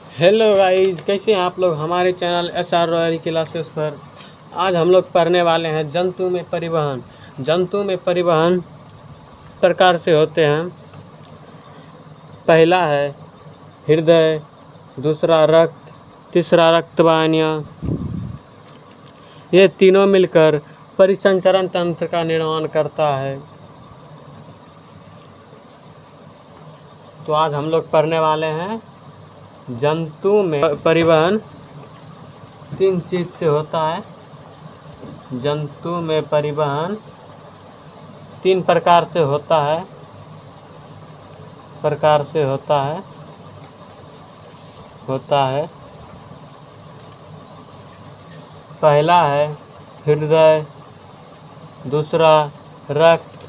Hello guys, कैसे हैं आप लोग। हमारे चैनल SR रॉयल क्लासेस पर आज हम लोग पढ़ने वाले हैं जंतु में परिवहन। जंतु में परिवहन प्रकार से होते हैं। पहला है हृदय, दूसरा रक्त, तीसरा रक्तवाहिनियाँ। ये तीनों मिलकर परिसंचरण तंत्र का निर्माण करता है। तो आज हम लोग पढ़ने वाले हैं जंतु में परिवहन तीन चीज से होता है। जंतु में परिवहन तीन प्रकार से होता है। पहला है हृदय, दूसरा रक्त,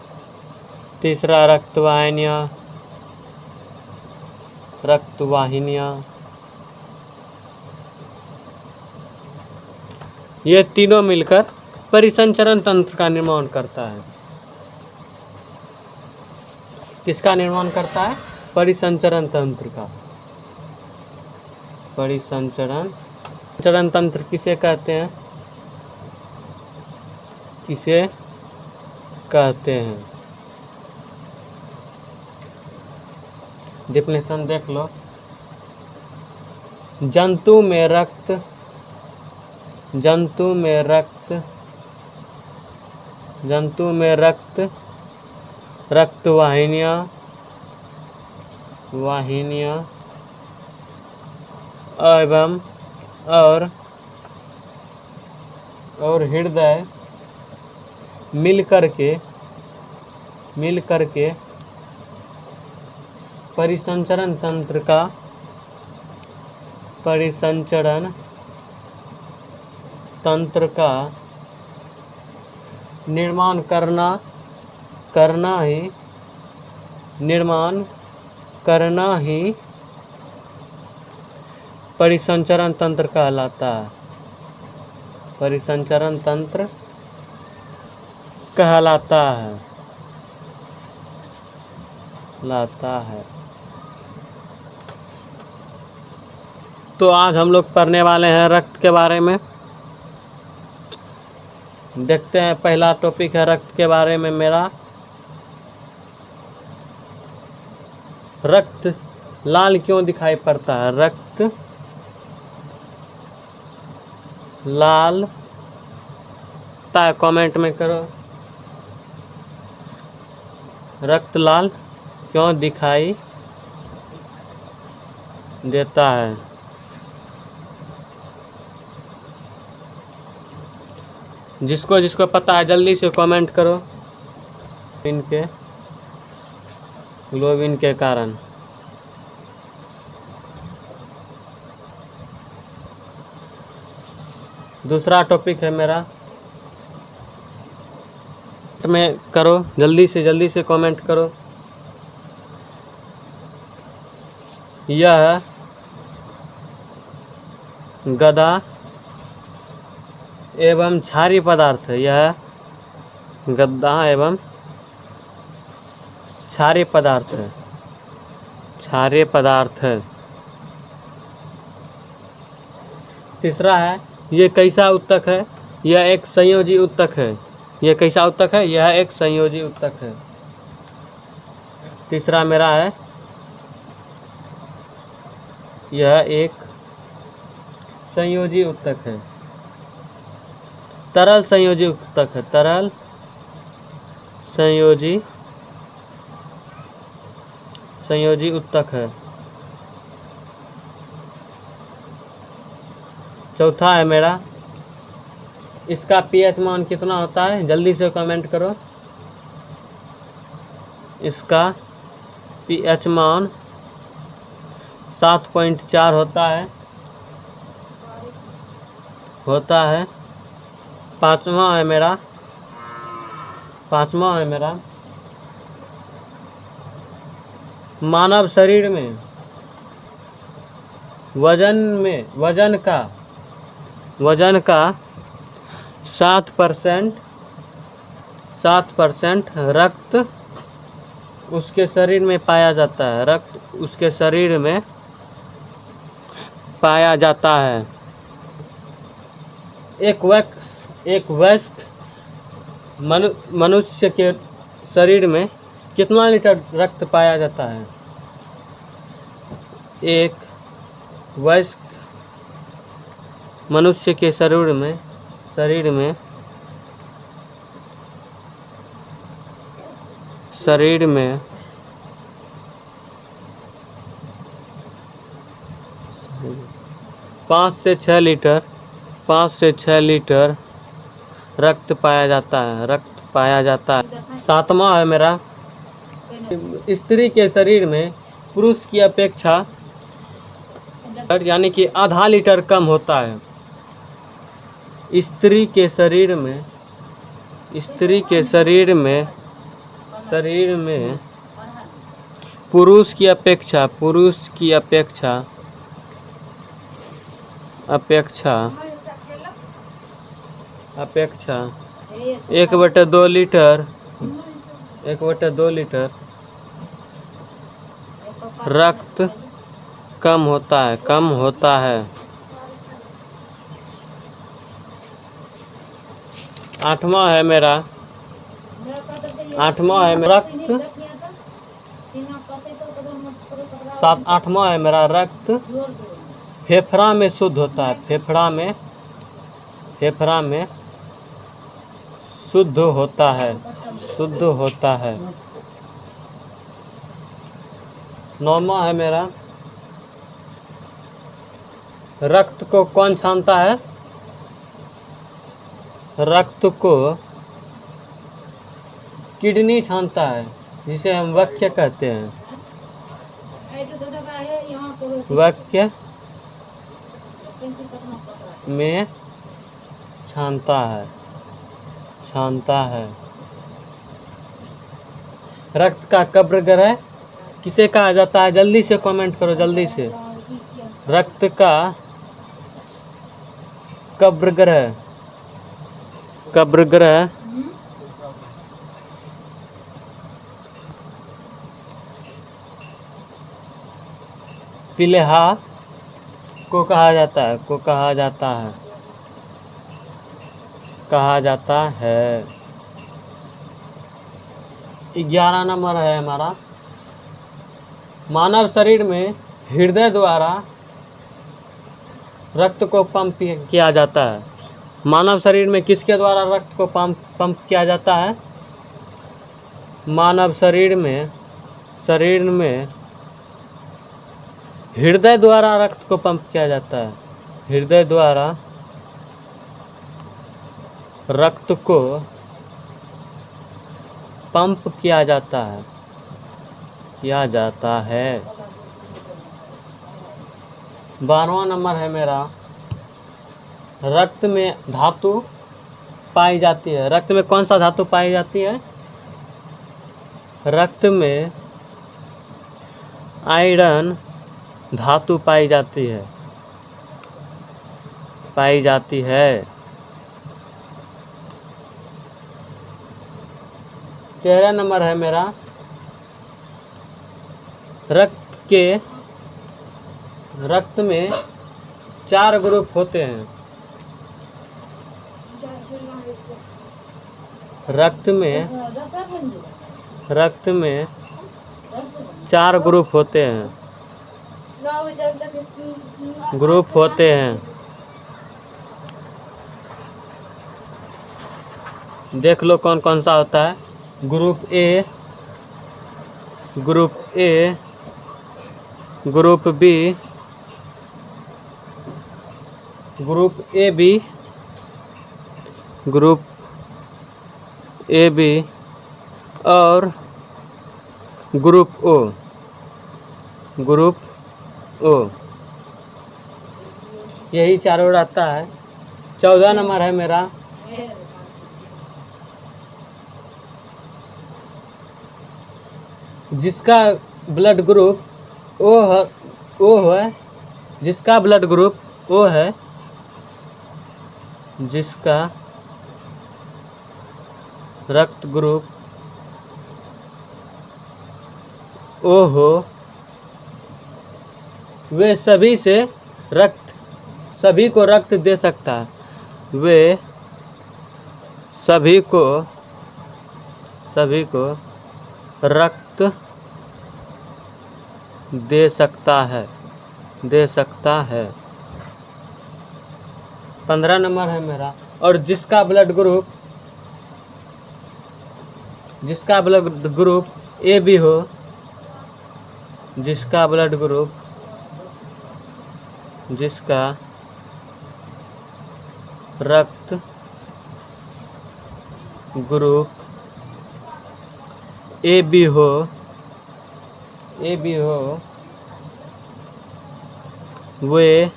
तीसरा रक्तवाहिनियाँ। ये तीनों मिलकर परिसंचरण तंत्र का निर्माण करता है। किसका निर्माण करता है? परिसंचरण तंत्र का। परिसंचरण तंत्र किसे कहते हैं? डेफिनेशन देख लो। जंतु में रक्त, रक्तवाहिनियाँ एवं और हृदय मिलकर के परिसंचरण तंत्र का निर्माण करना ही परिसंचरण तंत्र कहलाता है। परिसंचरण तंत्र कहलाता है। तो आज हम लोग पढ़ने वाले हैं रक्त के बारे में। देखते हैं, पहला टॉपिक है रक्त के बारे में मेरा। रक्त लाल क्यों दिखाई पड़ता है? रक्त लाल कमेंट में करो। रक्त लाल क्यों दिखाई देता है? जिसको पता है जल्दी से कमेंट करो। ग्लोबिन के कारण। दूसरा टॉपिक है मेरा, में करो, जल्दी से कमेंट करो। यह गदा एवं क्षारीय पदार्थ है। यह गद्दा एवं क्षारीय पदार्थ है। तीसरा है, ये कैसा उत्तक है? यह एक संयोजी उत्तक है। यह कैसा उत्तक है? यह एक संयोजी उत्तक है। तीसरा मेरा है, यह एक संयोजी उत्तक है। तरल संयोजी उत्तक है। तरल संयोजी उत्तक है। चौथा है मेरा, इसका pH मान कितना होता है? जल्दी से कमेंट करो। इसका pH मान 7.4 होता है। पांचवा है मेरा, मानव शरीर में वजन का 7% रक्त उसके शरीर में पाया जाता है। रक्त उसके शरीर में पाया जाता है। एक वयस्क मनुष्य के शरीर में कितना लीटर रक्त पाया जाता है? एक वयस्क मनुष्य के शरीर में शरीर में 5 से 6 लीटर रक्त पाया जाता है। 7वां है मेरा, स्त्री के शरीर में पुरुष की अपेक्षा यानी कि आधा लीटर कम होता है। स्त्री के शरीर में पुरुष की अपेक्षा 1/2 लीटर रक्त कम होता है। 8वां है मेरा रक्त 8वां है मेरा, रक्त फेफड़ा में शुद्ध होता है। फेफड़ा में शुद्ध होता है। 9वां है मेरा, रक्त को कौन छानता है? रक्त को किडनी छानता है, जिसे हम वक्य कहते हैं। वक्य में छानता है। रक्त का कब्र ग्रह किसे कहा जाता है? जल्दी से कमेंट करो, जल्दी से। रक्त का कब्र ग्रह प्लीहा को कहा जाता है। 11 नंबर है हमारा, मानव शरीर में हृदय द्वारा रक्त को पंप किया जाता है। मानव शरीर में किसके द्वारा रक्त को पंप किया जाता है? मानव शरीर में हृदय द्वारा रक्त को पंप किया जाता है। हृदय द्वारा रक्त को पंप किया जाता है। 12वां नंबर है मेरा, रक्त में धातु पाई जाती है। रक्त में कौन सा धातु पाई जाती है? रक्त में आयरन धातु पाई जाती है। 13 नंबर है मेरा, रक्त में 4 ग्रुप होते हैं। रक्त में 4 ग्रुप होते हैं। देख लो कौन कौन सा होता है। Group A, group B, group A B और ग्रुप ओ। यही चारों रहता है। 14 नंबर है मेरा, जिसका ब्लड ग्रुप ओ है, जिसका ब्लड ग्रुप ओ है, जिसका रक्त ग्रुप ओ हो, वे सभी से रक्त सभी को रक्त दे सकता है, वे सभी को रक्त दे सकता है। 15 नंबर है मेरा। और जिसका ब्लड ग्रुप ए बी हो, जिसका रक्त ग्रुप ए बी हो, वे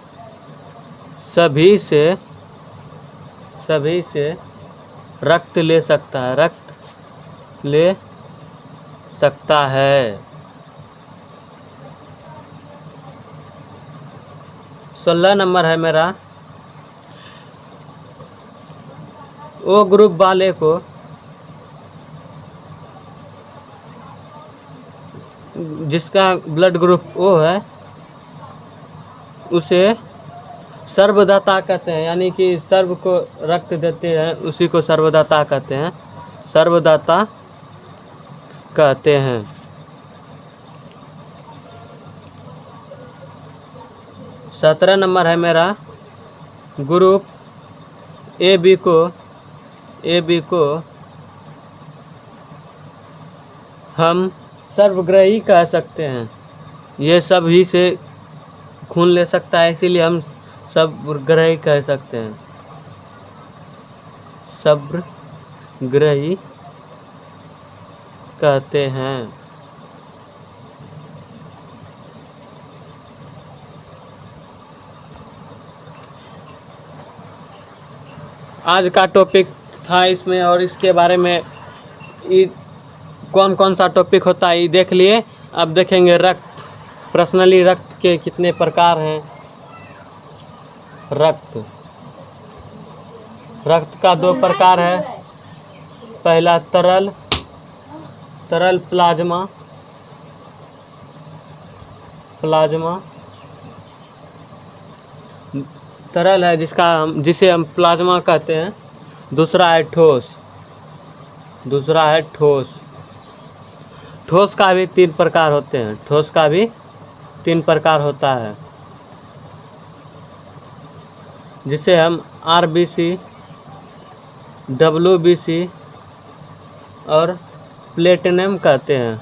सभी से रक्त ले सकता है। 16 नंबर है मेरा। ओ ग्रुप वाले को जिसका ब्लड ग्रुप ओ है उसे सर्वदाता कहते हैं, यानी कि सर्व को रक्त देते हैं उसी को सर्वदाता कहते हैं। 17 नंबर है मेरा। ग्रुप ए बी को हम सर्वग्राही कह सकते हैं। ये सभी से खून ले सकता है, इसीलिए हम सर्वग्राही कह सकते हैं। सर्वग्राही कहते हैं। आज का टॉपिक था इसमें, और इसके बारे में कौन कौन सा टॉपिक होता है ये देख लिए। अब देखेंगे रक्त। पर्सनली रक्त के कितने प्रकार हैं। रक्त का 2 प्रकार है। पहला तरल प्लाज्मा तरल है जिसे हम प्लाज्मा कहते हैं। दूसरा है ठोस। ठोस का भी 3 प्रकार होते हैं। ठोस का भी 3 प्रकार होता है, जिसे हम RBC, WBC और प्लेटिनम कहते हैं।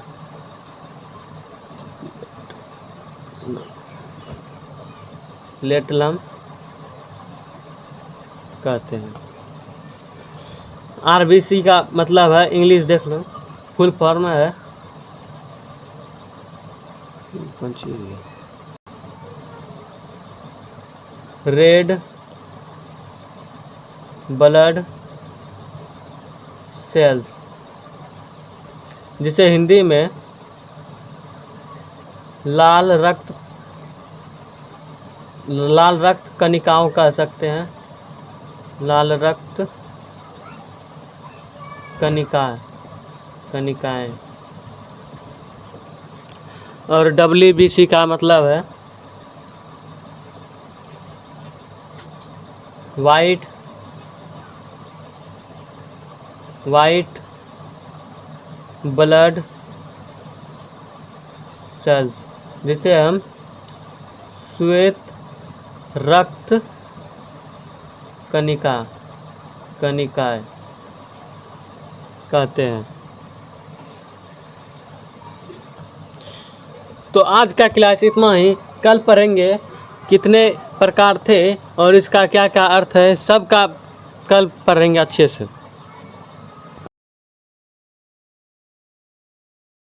प्लेटिनम कहते हैं। RBC का मतलब है, इंग्लिश देख लो, फुल फॉर्म है रेड ब्लड सेल्स, जिसे हिंदी में लाल रक्त कणिकाओं कह सकते हैं। लाल रक्त कणिकाएं। और WBC का मतलब है वाइट ब्लड सेल्स, जिसे हम श्वेत रक्त कणिकाएं कहते हैं। तो आज का क्लास इतना ही। कल पढ़ेंगे कितने प्रकार थे और इसका क्या क्या अर्थ है, सबका कल पढ़ेंगे अच्छे से।